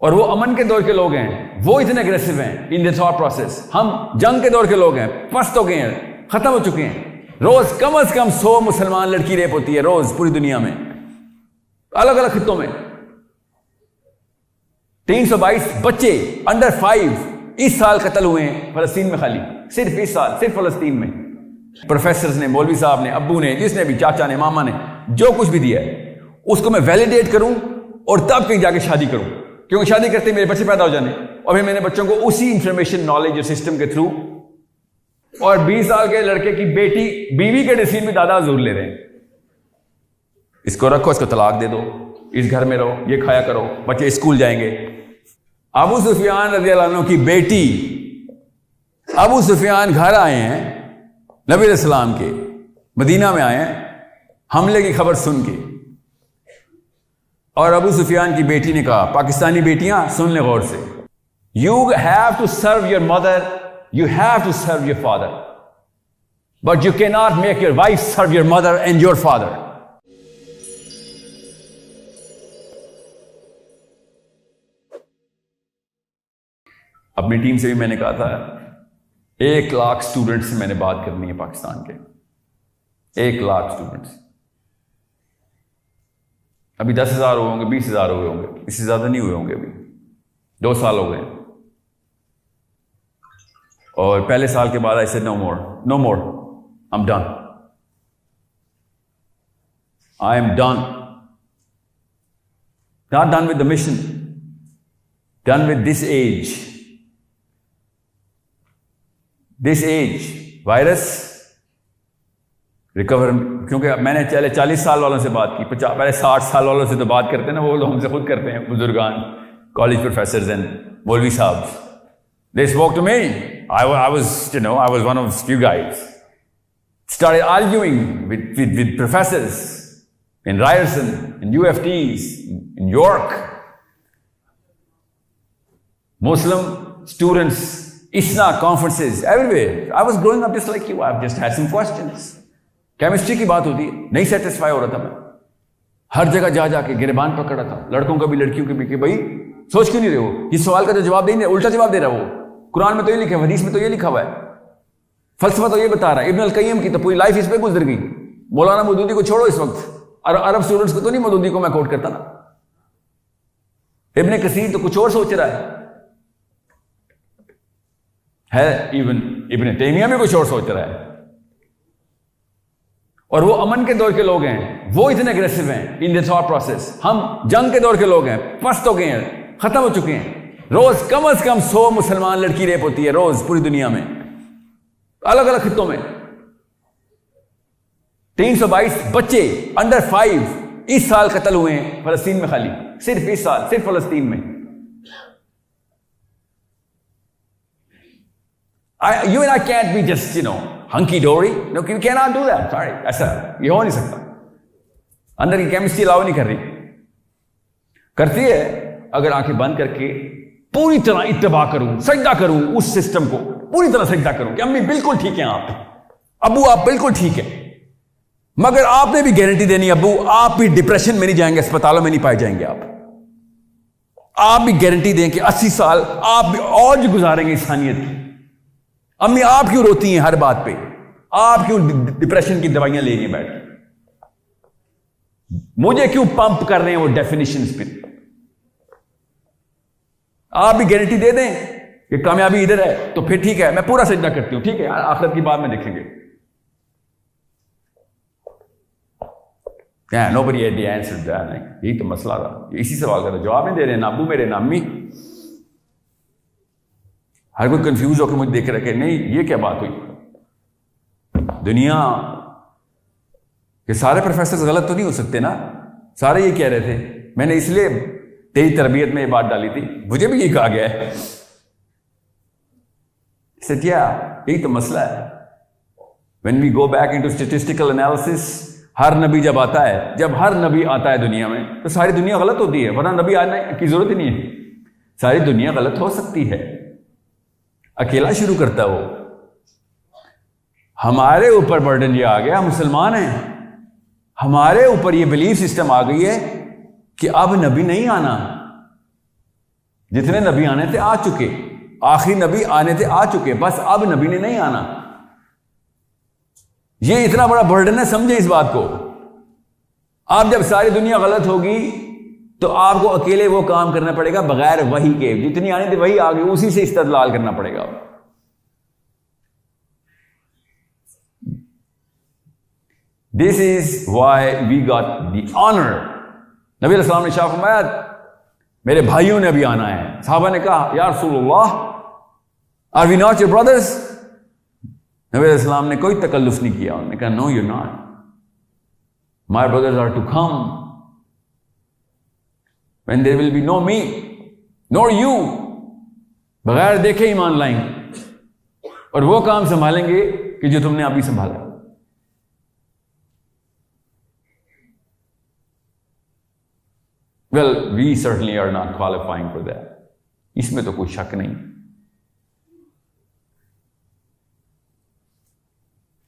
और वो अमन के दौर के लोग हैं, वो इतने अग्रेसिव हैं इन द थॉट प्रोसेस। हम जंग के दौर के लोग हैं, पस्त हो गए हैं, खत्म हो चुके हैं। रोज कम से कम 100 मुसलमान लड़की रेप होती है रोज पूरी दुनिया में, अलग अलग खित्तों में। 322 बच्चे अंडर 5 इस साल कत्ल हुए हैं फलस्तीन में, खाली सिर्फ इस साल, सिर्फ फलस्तीन में। प्रोफेसर ने, मौलवी साहब ने, अब्बू ने, जिसने भी, चाचा ने, मामा ने, जो कुछ भी दिया है उसको मैं वैलिडेट करूं और तब कहीं जाके शादी करूं, क्योंकि शादी करते मेरे बच्चे पैदा हो जाने और फिर मैंने बच्चों को उसी इंफॉर्मेशन, नॉलेज और सिस्टम के थ्रू। और 20 साल के लड़के की बेटी, बीवी के डिसीजन भी दादा हजूर ले रहे हैं, इसको रखो, इसको तलाक दे दो, इस घर में रहो, ये खाया करो, बच्चे स्कूल जाएंगे। अबू सुफियान रज़ियल्लाहु अन्हु की बेटी, अबू सुफियान घर आए हैं नबी अलैहिस्सलाम के, मदीना में आए हैं हमले की खबर सुन के, और अबू सुफियान की बेटी ने कहा, पाकिस्तानी बेटियां सुन ले गौर से, you have to serve your mother, you have to serve your father, but you cannot make your wife serve your mother and your father. अपनी टीम से भी मैंने कहा था 1 लाख स्टूडेंट्स से मैंने बात करनी है पाकिस्तान के, 1 लाख स्टूडेंट्स। अभी 10,000 हुए होंगे, 20,000 हुए होंगे, इससे ज्यादा नहीं हुए होंगे, अभी 2 साल हो गए। और पहले साल के बाद I said no more, no more, I am done, I am done, not done with the mission, done with this age, this age virus recover. क्योंकि मैंने पहले 40 साल वालों से बात की, पहले 60 साल वालों से तो बात करते हैं ना, वो लोग हमसे खुद करते हैं, बुजुर्गान, कॉलेज प्रोफेसर एंड मौलवी साहब। They spoke to me. I was one of few guys. Started arguing with professors in Ryerson, in UFTs, in York. Muslim students, ISNA conferences, everywhere. I was growing up just like you. I've just had some questions. Chemistry की बात होती है, नहीं satisfy हो रहा था मैं। हर जगह जा जाके गिरबान पकड़ा था, लड़कों का भी लड़कियों के भी, कि भाई सोच क्यों नहीं रहे हो, इस सवाल का जो जवाब नहीं दे, उल्टा जवाब दे रहा है वो। कुरान में तो ये लिखा है, हदीस में तो ये लिखा हुआ है, फलसफा तो ये बता रहा है। इब्न अल कय्यम की तो पूरी लाइफ इस पे गुजर गई। मौलाना मौदूदी को छोड़ो इस वक्त, अरब स्टूडेंट्स को तो नहीं मौदूदी को मैं कोट करता ना। इब्न कसीर तो कुछ और सोच रहा है, इवन इब्न तैमिया में कुछ और सोच रहा है। और वो अमन के दौर के लोग हैं, वो इतने अग्रेसिव हैं इन द थॉट प्रोसेस। हम जंग के दौर के लोग हैं, पस्त हो गए हैं, खत्म हो चुके हैं। रोज कम से कम 100 मुसलमान लड़की रेप होती है रोज पूरी दुनिया में, अलग अलग खित्तों में। 322 बच्चे अंडर 5 इस साल कत्ल हुए हैं फलस्तीन में, खाली सिर्फ इस साल, सिर्फ फलस्तीन में। You and I can't be just, hunky dory. No, you cannot do that. Sorry, ऐसा ये हो नहीं सकता। अंदर की केमिस्ट्री अलाउ नहीं कर रही, करती है अगर आंखें बंद करके पूरी तरह इत्तबा करूं, सजदा करूं उस सिस्टम को, पूरी तरह सजदा करूं कि अम्मी बिल्कुल ठीक है, आप अबू आप बिल्कुल ठीक है, मगर आपने भी गारंटी देनी अबू आप भी डिप्रेशन में नहीं जाएंगे, अस्पतालों में नहीं पाए जाएंगे, आप भी गारंटी दें कि 80 साल आप भी और भी गुजारेंगे इंसानियत की। अम्मी आप क्यों रोती हैं हर बात पे, आप क्यों डिप्रेशन की दवाइयां ले रही बैठ, मुझे क्यों पंप कर रहे हैं वो डेफिनेशंस पे। आप भी गारंटी दे दें कि कामयाबी इधर है तो फिर ठीक है, मैं पूरा सजदा करती हूं, ठीक है, आखिरत की बात में देखेंगे। Nobody had the answer to that. यही तो मसला था, इसी सवाल का जवाब नहीं दे रहे, ना अब्बू मेरे ना अम्मी। हर कोई कंफ्यूज होकर मुझे देख रहे कि नहीं ये क्या बात हुई। दुनिया के सारे प्रोफेसर गलत तो नहीं हो सकते ना, सारे ये कह रहे थे। मैंने इसलिए तेरी तरबियत में ये बात डाली थी, मुझे भी ये कहा गया है। सत्या यही तो मसला है। When we go back into statistical analysis, हर नबी जब आता है, जब हर नबी आता है दुनिया में तो सारी दुनिया गलत होती है, वरना नबी आने की जरूरत ही नहीं है। सारी दुनिया गलत हो सकती है, अकेला शुरू करता वो। हमारे ऊपर बर्डन ये आ गया, मुसलमान हैं, हमारे ऊपर ये बिलीफ सिस्टम आ गई है कि अब नबी नहीं आना, जितने नबी आने थे आ चुके, आखिरी नबी आने थे आ चुके, बस अब नबी ने नहीं आना। ये इतना बड़ा बर्डन है, समझे इस बात को। आप जब सारी दुनिया गलत होगी तो आपको अकेले वो काम करना पड़ेगा बगैर वही के, जितनी आनी थी वही आ गई, उसी से इस्तेदलाल करना पड़ेगा। This is why we got the honour. नबी अलैहिस्सलाम ने शाह फरमाया मेरे भाइयों ने अभी आना है। साहबा ने कहा या रसूलल्लाह are we not your brothers? नबी अलैहिस्सलाम ने कोई तकल्लुफ नहीं किया। उन्होंने कहा no you not, my brothers are to come when there will be no me nor you। बगैर देखे ईमान लाएंगे और वो काम संभालेंगे कि जो तुमने अभी संभाला। Well, we certainly are not qualifying for that। इसमें तो कोई शक नहीं,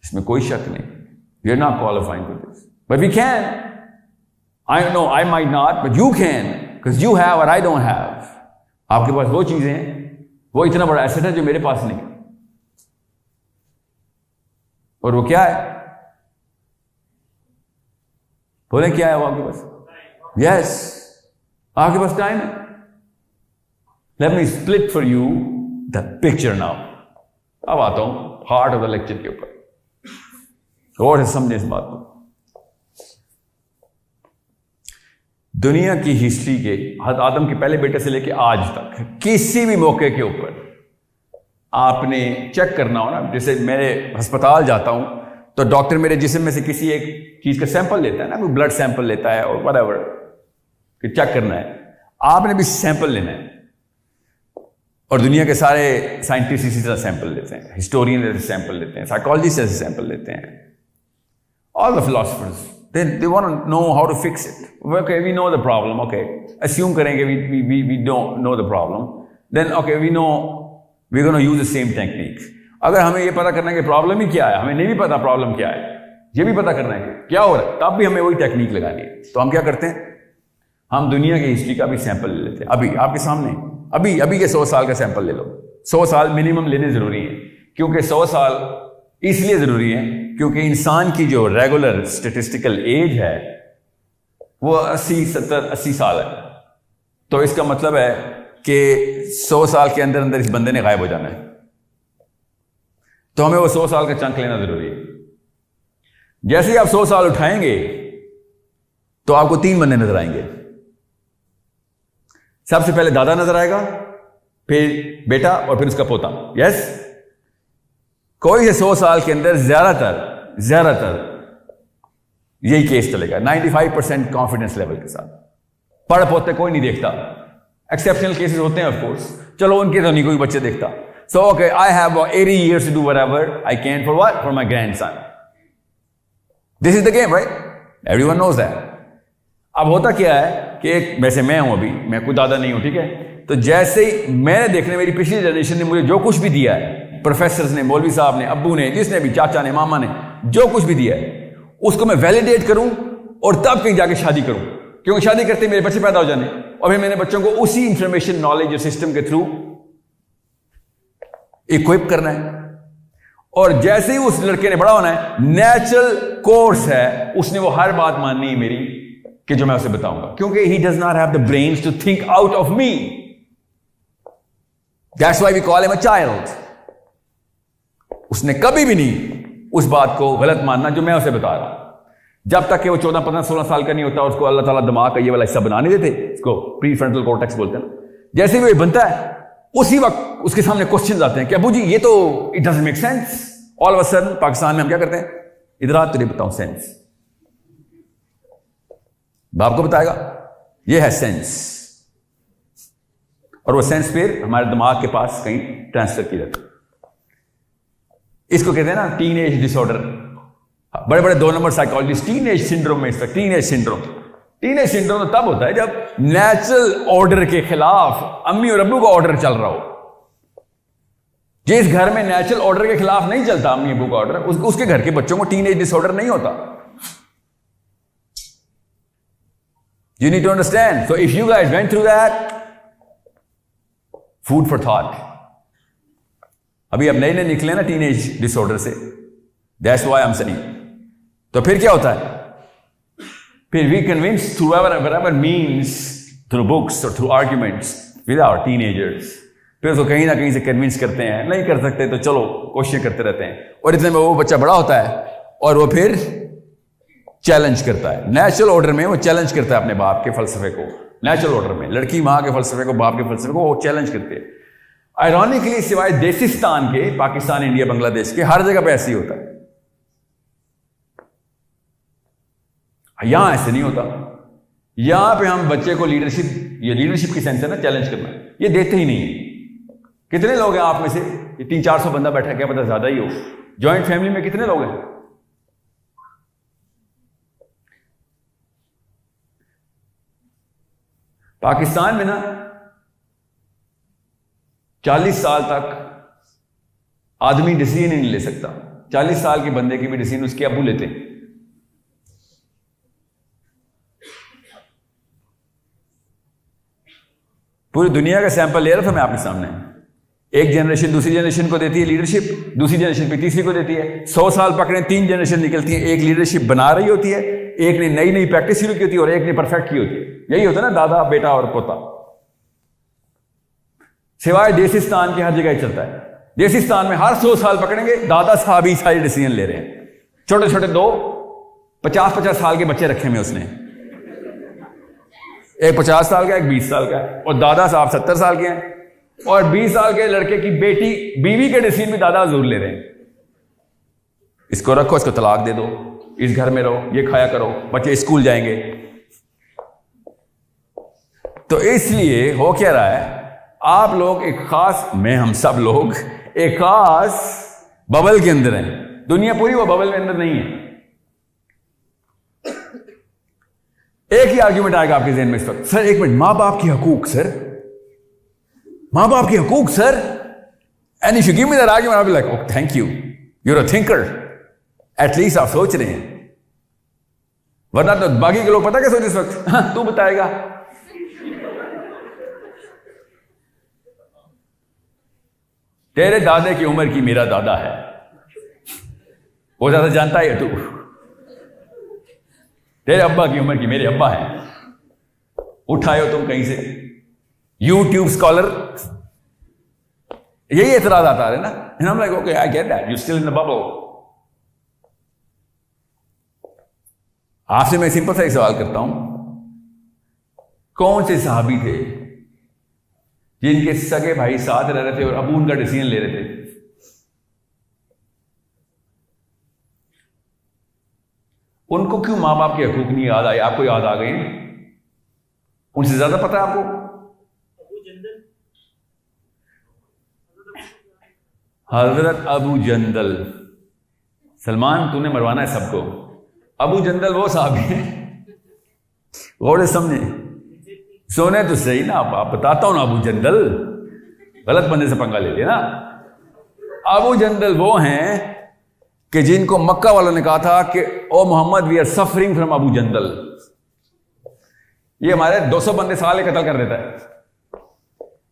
इसमें कोई शक नहीं। We are not qualifying for this, but we can। I know I might not, but you can, because you have what I don't have। आपके पास वो चीजें हैं, वो इतना बड़ा एसेट है जो मेरे पास नहीं। और वो क्या है? बोले क्या है वो आपके पास? यस, आपके पास टाइम है। Let me split for you the picture now. अब आता हूं हार्ट ऑफ द लेक्चर के ऊपर, और समझे इस बात को। दुनिया की हिस्ट्री के हज़रत आदम के पहले बेटे से लेकर आज तक किसी भी मौके के ऊपर आपने चेक करना हो ना, जैसे मेरे अस्पताल जाता हूं तो डॉक्टर मेरे जिस्म में से किसी एक चीज का सैंपल लेता है ना, कोई ब्लड सैंपल लेता है और व्हाटएवर, कि चेक करना है। आपने भी सैंपल लेना है, और दुनिया के सारे साइंटिस्ट इसी तरह सैंपल लेते हैं, हिस्टोरियन ऐसे सैंपल लेते हैं, साइकोलॉजिस्ट ऐसे सैंपल लेते हैं, all the philosophers they want to know how to fix it। Okay, we know the problem, okay, assume करेंगे we don't know the problem, then okay we know we're going to use the same technique। अगर हमें ये पता करना है कि problem ही क्या है, हमें नहीं भी पता प्रॉब्लम क्या है, ये भी पता करना है कि क्या हो रहा है, तब भी हमें वही टेक्निक लगानी है। तो हम क्या करते हैं, हम दुनिया की हिस्ट्री का भी सैंपल ले लेते हैं। अभी आपके सामने अभी के 100 साल का सैंपल ले लो। 100 साल मिनिमम लेने जरूरी है, क्योंकि 100 साल इसलिए जरूरी है क्योंकि इंसान की जो रेगुलर स्टेटिस्टिकल एज है वो 80 साल है। तो इसका मतलब है कि 100 साल के अंदर अंदर इस बंदे ने गायब हो जाना है, तो हमें वो 100 साल का चंक लेना जरूरी है। जैसे ही आप 100 साल उठाएंगे तो आपको 3 बंदे नजर आएंगे। सबसे पहले दादा नजर आएगा, फिर बेटा और फिर उसका पोता। यस, कोई से 100 साल के अंदर ज्यादातर यही केस चलेगा, 95% कॉन्फिडेंस लेवल के साथ। पढ़ पोते कोई नहीं देखता, एक्सेप्शनल केसेस होते हैं ऑफ कोर्स, चलो उनके तो नहीं कोई बच्चे देखता। So okay, I have 80 years to do whatever I can for what? For my grandson। This is the game, right? Everyone knows that। अब होता क्या है कि एक, वैसे मैं हूं, अभी मैं कोई दादा नहीं हूं, ठीक है, तो जैसे ही मैंने देखने, मेरी पिछली जनरेशन ने मुझे जो कुछ भी दिया है, प्रोफेसर्स ने, मौलवी साहब ने, अब्बू ने, जिसने भी, चाचा ने, मामा ने, जो कुछ भी दिया है उसको मैं वैलिडेट करूं और तब कहीं जाके शादी करूं, क्योंकि शादी करते मेरे बच्चे पैदा हो जाने और फिर मेरे बच्चों को उसी इंफॉर्मेशन, नॉलेज और सिस्टम के थ्रू इक्विप करना है। और जैसे ही उस लड़के ने बड़ा होना है, नेचुरल कोर्स है, उसने वो हर बात माननी है मेरी कि जो मैं उसे बताऊंगा, क्योंकि he does not have the brains to think out of me. That's why we call him a child. उसने कभी भी नहीं उस बात को गलत मानना जो मैं उसे बता रहा हूं। जब तक कि वो 14, 15, 16 साल का नहीं होता, उसको अल्लाह ताला दिमाग का ये वाला हिस्सा बना नहीं देते, इसको प्रीफ्रंटल कॉर्टेक्स बोलते हैं। जैसे ही वो बनता है उसी वक्त उसके सामने क्वेश्चंस आते हैं कि अबू जी ये तो it doesn't make sense. All of a sudden Pakistan में हम क्या करते हैं, इधर आ तुझे बताऊं सेंस, बाप को बताएगा ये है सेंस, और वो सेंस फिर हमारे दिमाग के पास कहीं ट्रांसफर की जाती है। इसको कहते हैं ना टीन एज डिसऑर्डर। बड़े बड़े 2 number psychologist teen age syndrome में, इसका teen age syndrome. Teen age syndrome तो तब होता है जब नेचुरल ऑर्डर के खिलाफ अम्मी और अब्बू का ऑर्डर चल रहा हो। जिस घर में नेचुरल ऑर्डर के खिलाफ नहीं चलता अम्मी अब्बू का ऑर्डर, उसके घर के बच्चों को टीन एज डिसऑर्डर नहीं होता। You need to understand. So if you guys went through that, food for thought. अभी अब नए नए निकले ना टीनेज डिसऑर्डर से, that's why I am saying. तो फिर क्या होता है, फिर we convince through ever means, through books और through arguments with our teenagers. फिर उसको कहीं ना कहीं से कन्विंस करते हैं, नहीं कर सकते तो चलो कोशिश करते रहते हैं, और इतने में वो बच्चा बड़ा होता है और वो फिर चैलेंज करता है। नेचुरल ऑर्डर में वो चैलेंज करता है अपने बाप के फलसफे को। नेचुरल ऑर्डर में लड़की माँ के फलसफे को, बाप के फलसफे को वो चैलेंज करते हैं। आयरॉनिकली, सिवाय देसिस्तान के, पाकिस्तान, इंडिया, बांग्लादेश के, हर जगह पे ऐसे ही होता है। यहां ऐसे नहीं होता। यहां पे हम बच्चे को लीडरशिप, ये लीडरशिप की सेंस है ना, चैलेंज करना, ये देते ही नहीं है। कितने लोग हैं आप में से, ये 300-400 बंदा बैठा है, क्या पता ज्यादा ही हो। जॉइंट फैमिली में कितने लोग हैं? पाकिस्तान में ना 40 साल तक आदमी डिसीजन नहीं ले सकता। 40 साल के बंदे की भी डिसीजन उसके अब्बू लेते हैं। पूरी दुनिया का सैंपल ले रहा था मैं आपके सामने। एक जनरेशन दूसरी जनरेशन को देती है लीडरशिप, दूसरी जनरेशन फिर तीसरी को देती है। 100 साल पकड़े, 3 जनरेशन निकलती है, एक लीडरशिप बना रही होती है, एक ने नई नई प्रैक्टिस शुरू की होती है और एक ने परफेक्ट की होती है। यही होता है ना, दादा बेटा और पोता। सिवाय देसिस्तान के हर जगह ही चलता है। देसिस्तान में हर 100 साल पकड़ेंगे, दादा साहब ही सारे डिसीजन ले रहे हैं। छोटे छोटे 2 50-50 साल के बच्चे रखे हुए उसने, एक 50 साल का, एक 20 साल का है, और दादा साहब 70 साल के हैं, और 20 साल के लड़के की बेटी, बीवी के डिसीजन भी दादा जरूर ले रहे हैं। इसको रखो, इसको तलाक दे दो, इस घर में रहो, ये खाया करो, बच्चे स्कूल जाएंगे। तो इसलिए हो क्या रहा है, आप लोग एक खास, हम सब लोग एक खास बबल के अंदर हैं। दुनिया पूरी वो बबल के अंदर नहीं है। एक ही आर्ग्यूमेंट आएगा आपके ज़हन में इस वक्त, सर एक मिनट, मां बाप के हकूक सर, मां बाप के हकूक sir, and if you give me that argument I will like, oh thank you, you are a thinker, at least आप सोच रहे हैं। वरना तो बाकी के लोग पता क्या सोच इस वक्त, हाँ, तू बताएगा। तेरे दादे की उम्र की मेरा दादा है, वो ज्यादा जानता है तू। तेरे अब्बा की उम्र की मेरे अब्बा है, उठाए हो तुम कहीं से, यूट्यूब स्कॉलर। यही एतराज आता है ना, and I'm like, okay, I get that, you're still in the bubble। आपसे मैं सिंपल सा एक सवाल करता हूं, कौन से सहाबी थे जिनके सगे भाई साथ रह रहे थे और अबू उनका डिसीजन ले रहे थे? उनको क्यों मां बाप के हकूक नहीं याद आए? आपको याद आ गए? उनसे ज्यादा पता है आपको? हजरत अबू जंदल। सलमान, तूने मरवाना है सबको। अबू जंदल वो साहब हैं, गौर से समझे, सोने तो सही ना, आप बताता हूं ना। अबू जंदल, गलत बंदे से पंगा ले लिया ना। अबू जंदल वो हैं कि जिनको मक्का वालों ने कहा था कि O Mohammad, we are suffering from Abu Jandal. ये हमारे 200 बंदे साले कत्ल कर देता है।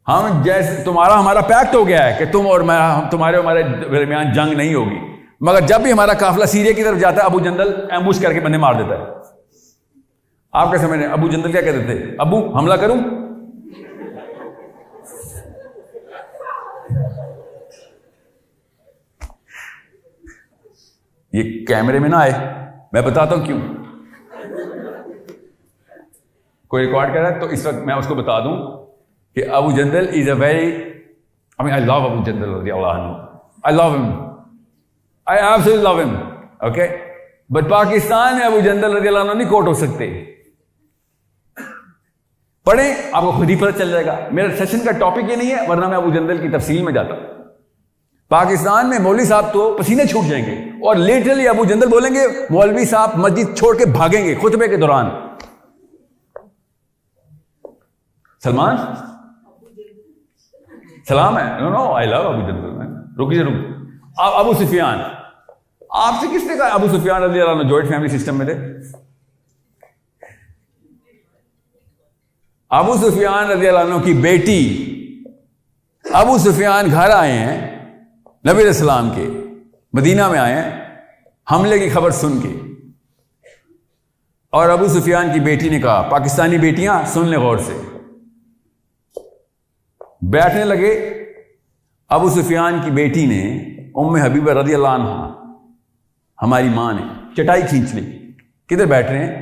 हम जैसे तुम्हारा हमारा पैक्ट हो गया है कि तुम और मैं, तुम्हारे हमारे दरमियान जंग नहीं होगी, मगर जब भी हमारा काफिला सीरिया की तरफ जाता है, अबू जंदल एम्बुश करके बंदे मार देता है। आप क्या समझ रहे हैं? अबू जंदल क्या कहते थे? अबू हमला करूं? ये कैमरे में ना आए, मैं बताता हूं क्यों। कोई रिकॉर्ड कर रहा है तो इस वक्त मैं उसको बता दूं कि Abu Jandal is a very, I mean I love Abu Jandal रज़ियल्लाहु अन्हु, I love him, I absolutely love him, okay. But Pakistan में अबू जंदल रज़ियल्लाहु अन्हु नहीं कोट हो सकते। पढ़े, आपको खुद ही पता चल जाएगा। मेरा सेशन का टॉपिक ये नहीं है, वरना मैं अबू जंदल की तफसील में जाता। पाकिस्तान में मौलवी साहब तो पसीने छूट जाएंगे और लिटरली अबू जंदल बोलेंगे, मौलवी साहब मस्जिद छोड़ के भागेंगे खुतबे के दौरान। सलमान सलाम है, no no I love Abu Jandal. रुकिए रुक, अबू सुफियान, आपसे किसने कहा अबू सुफियान रज़ियल्लाहु अन्हु जॉइंट फैमिली सिस्टम में थे? अबू सुफियान रज़ियल्लाहु अन्हु की बेटी अबू सुफियान घर आए हैं नबी अलैहिस्सलाम के, मदीना में आए हैं हमले की खबर सुन के, और अबू सुफियान की बेटी ने कहा, पाकिस्तानी बेटियां सुन ले गौर से, बैठने लगे। अबू सुफियान की बेटी ने, उम्मे हबीबा रज़ियल्लाहु अन्हा, हमारी मां ने चटाई खींच ली, किधर बैठ रहे हैं?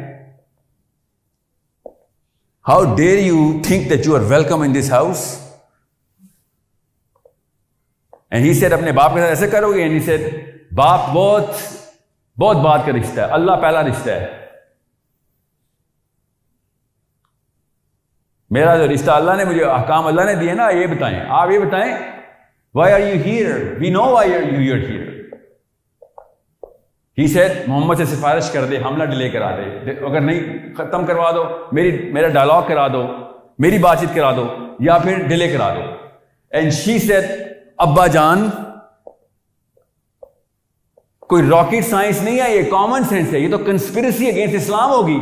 How dare you think that you are welcome in this house? And he said, अपने बाप के साथ ऐसे करोगे? एंड ही सेड, बाप बहुत बहुत बात का रिश्ता है, अल्लाह पहला रिश्ता है, मेरा जो रिश्ता अल्लाह ने मुझे अहकाम अल्लाह ने दिए ना, ये बताएं, आप ये बताएं, why are you here? We know why are you here. He said, Mohammad से सिफारिश कर दे, हमला डिले करा दे, अगर नहीं खत्म करवा दो, मेरा डायलॉग करा दो, मेरी बातचीत करा दो, या फिर डिले करा दो। एंड शी सेड, अब्बा जान, कोई रॉकेट साइंस नहीं है, ये कॉमन सेंस है, ये तो कंस्पिरेसी अगेंस्ट इस्लाम होगी।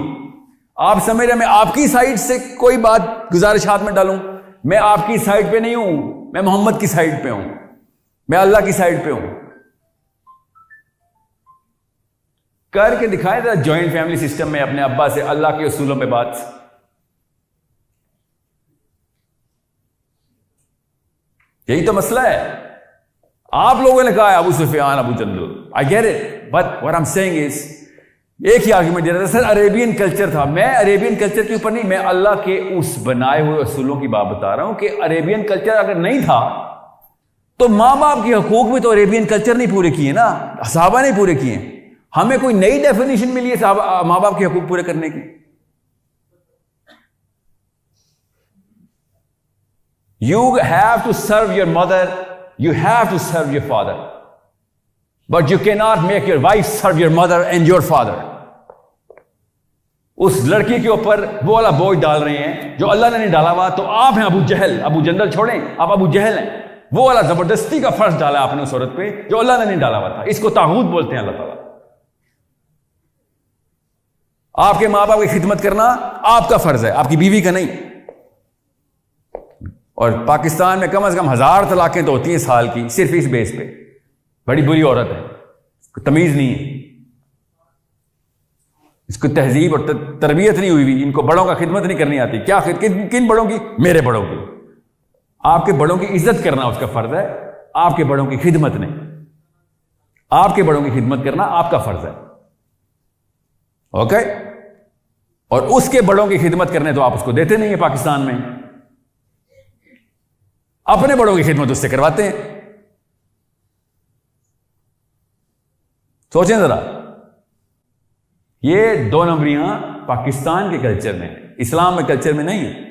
आप समझ रहे, मैं आपकी साइड से कोई बात गुजारिशात में डालूं? मैं आपकी साइड पे नहीं हूं, मैं मोहम्मद की साइड पे हूं, मैं अल्लाह की साइड पे हूं। करके दिखाए था जॉइंट फैमिली सिस्टम में अपने अब्बा से अल्लाह के उसूलों पे बात। यही तो मसला है। आप लोगों ने कहा है Abu Sufyan Abu Jandal, I get it, but what I am saying is, एक ही आर्ग्यूमेंट दे रहा था, सर अरेबियन कल्चर था। मैं अरेबियन कल्चर के ऊपर नहीं, मैं अल्लाह के उस बनाए हुए उसूलों की बात बता रहा हूं कि अरेबियन कल्चर अगर नहीं था तो माँ बाप के हकूक भी तो अरेबियन कल्चर नहीं पूरे किए ना, सहाबा नहीं पूरे किए। हमें कोई नई डेफिनेशन मिली है माँ बाप के हकूक पूरे करने की? You have to serve your mother, you have to serve your father, but you cannot make your wife serve your mother and your father. उस लड़की के ऊपर वो वाला बोझ डाल रहे हैं जो अल्लाह ने नहीं डाला हुआ। तो आप हैं अबू जहल, अबू जंदल छोड़ें, आप अबू जहल हैं। वो वाला जबरदस्ती का फर्ज डाला आपने उस औरत पे जो अल्लाह ने नहीं डाला हुआ था। इसको तागूत बोलते हैं अल्लाह ताला। आपके माँ बाप की खिदमत करना आपका फर्ज है, आपकी बीवी का नहीं। और पाकिस्तान में कम से कम 1000 तलाकें तो होती हैं साल की, सिर्फ इस बेस पे। बड़ी बुरी औरत है, तमीज नहीं है, इसको तहजीब और तरबियत नहीं हुई हुई, इनको बड़ों का खिदमत नहीं करनी आती। क्या किन बड़ों की? मेरे बड़ों की। आपके बड़ों की इज्जत करना उसका फर्ज है, आपके बड़ों की खिदमत नहीं। आपके बड़ों की खिदमत करना आपका फर्ज है, ओके? और उसके बड़ों की खिदमत करने तो आप उसको देते नहीं है पाकिस्तान में, अपने बड़ों की खिदमत उससे करवाते हैं। सोचें जरा, ये 2 नंबरियां पाकिस्तान के कल्चर में, इस्लाम में कल्चर में नहीं है।